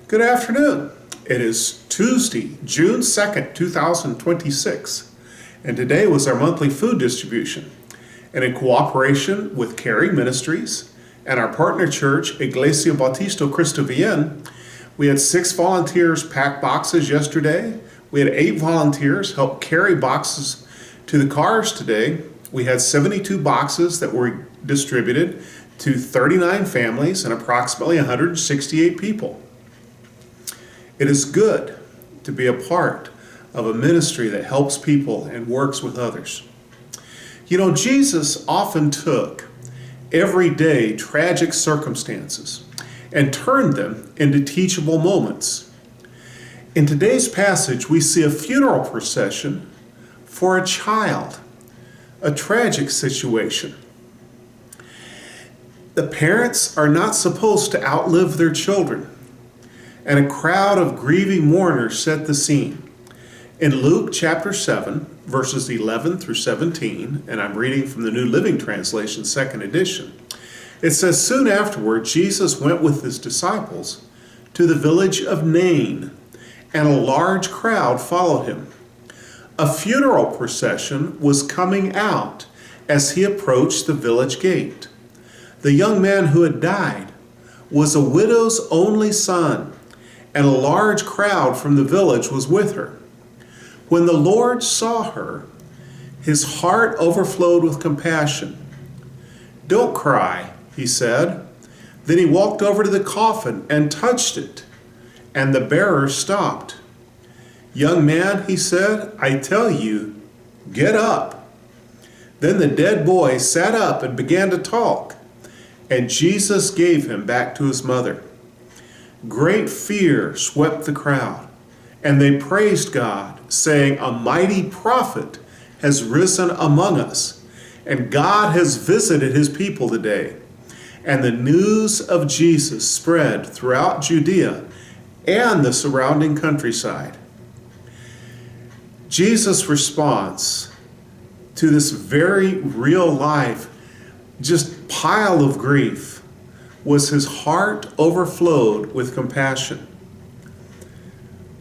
Good afternoon. It is Tuesday, June 2nd, 2026, and today was our monthly food distribution. And in cooperation with Caring Ministries and our partner church, Iglesia Bautista Cristo Bien, we had 6 volunteers pack boxes yesterday. We had 8 volunteers help carry boxes to the cars today. We had 72 boxes that were distributed to 39 families and approximately 168 people. It is good to be a part of a ministry that helps people and works with others. You know, Jesus often took everyday tragic circumstances and turned them into teachable moments. In today's passage, we see a funeral procession for a child, a tragic situation. The parents are not supposed to outlive their children, and a crowd of grieving mourners set the scene. In Luke chapter 7, verses 11 through 17, and I'm reading from the New Living Translation, 2nd edition, it says, "Soon afterward, Jesus went with his disciples to the village of Nain, and a large crowd followed him. A funeral procession was coming out as he approached the village gate. The young man who had died was a widow's only son, and a large crowd from the village was with her. When the Lord saw her, his heart overflowed with compassion. 'Don't cry,' he said. Then he walked over to the coffin and touched it, and the bearer stopped. 'Young man,' he said, 'I tell you, get up.' Then the dead boy sat up and began to talk, and Jesus gave him back to his mother. Great fear swept the crowd, and they praised God, saying, 'A mighty prophet has risen among us, and God has visited his people today.' And the news of Jesus spread throughout Judea and the surrounding countryside." Jesus' response to this very real life, just pile of grief, was his heart overflowed with compassion.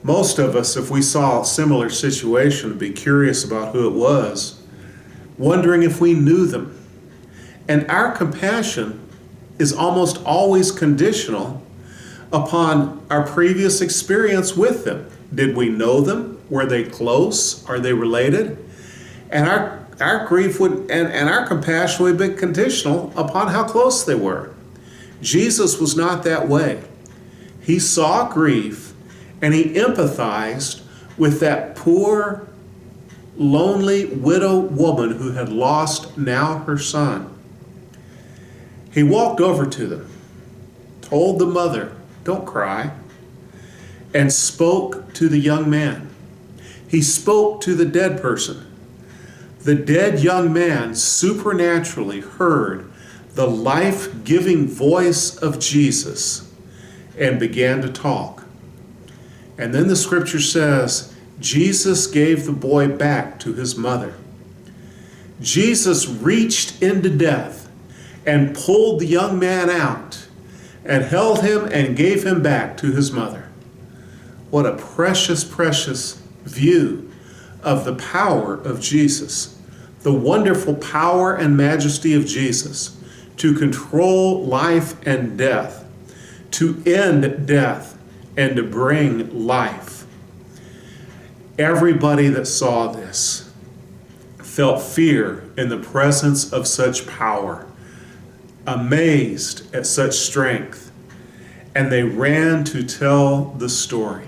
Most of us, if we saw a similar situation, would be curious about who it was, wondering if we knew them. And our compassion is almost always conditional upon our previous experience with them. Did we know them? Were they close? Are they related? And our grief would and our compassion would be conditional upon how close they were. Jesus was not that way. He saw grief and he empathized with that poor, lonely widow woman who had lost now her son. He walked over to them, told the mother, "Don't cry," and spoke to the young man. He spoke to the dead person. The dead young man supernaturally heard the life-giving voice of Jesus and began to talk. And then the scripture says, Jesus gave the boy back to his mother. Jesus reached into death and pulled the young man out and held him and gave him back to his mother. What a precious, precious view of the power of Jesus, the wonderful power and majesty of Jesus to control life and death, to end death, and to bring life. Everybody that saw this felt fear in the presence of such power, amazed at such strength, and they ran to tell the story.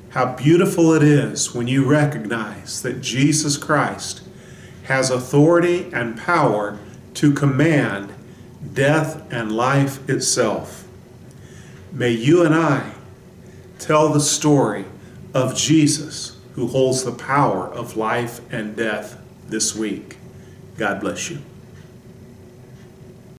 How beautiful it is when you recognize that Jesus Christ has authority and power to command death and life itself. May you and I tell the story of Jesus, who holds the power of life and death this week. God bless you.